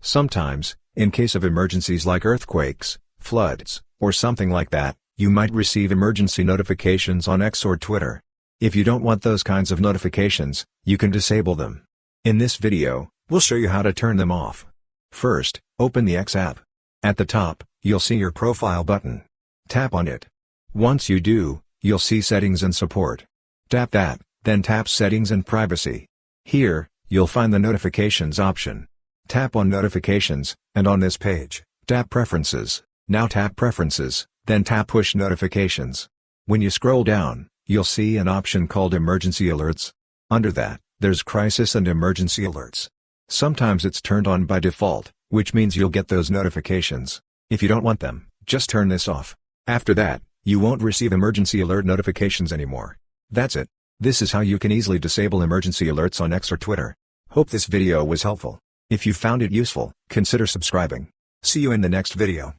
Sometimes, in case of emergencies like earthquakes, floods, or something like that, you might receive emergency notifications on X or Twitter. If you don't want those kinds of notifications, you can disable them. In this video, we'll show you how to turn them off. First, open the X app. At the top, you'll see your profile button. Tap on it. Once you do, you'll see Settings and Support. Tap that, then tap Settings and Privacy. Here, you'll find the Notifications option. Tap on Notifications, and on this page, tap Preferences. Now tap Preferences, then tap Push Notifications. When you scroll down, you'll see an option called Emergency Alerts. Under that, there's Crisis and Emergency Alerts. Sometimes it's turned on by default, which means you'll get those notifications. If you don't want them, just turn this off. After that, you won't receive emergency alert notifications anymore. That's it. This is how you can easily disable emergency alerts on X or Twitter. Hope this video was helpful. If you found it useful, consider subscribing. See you in the next video.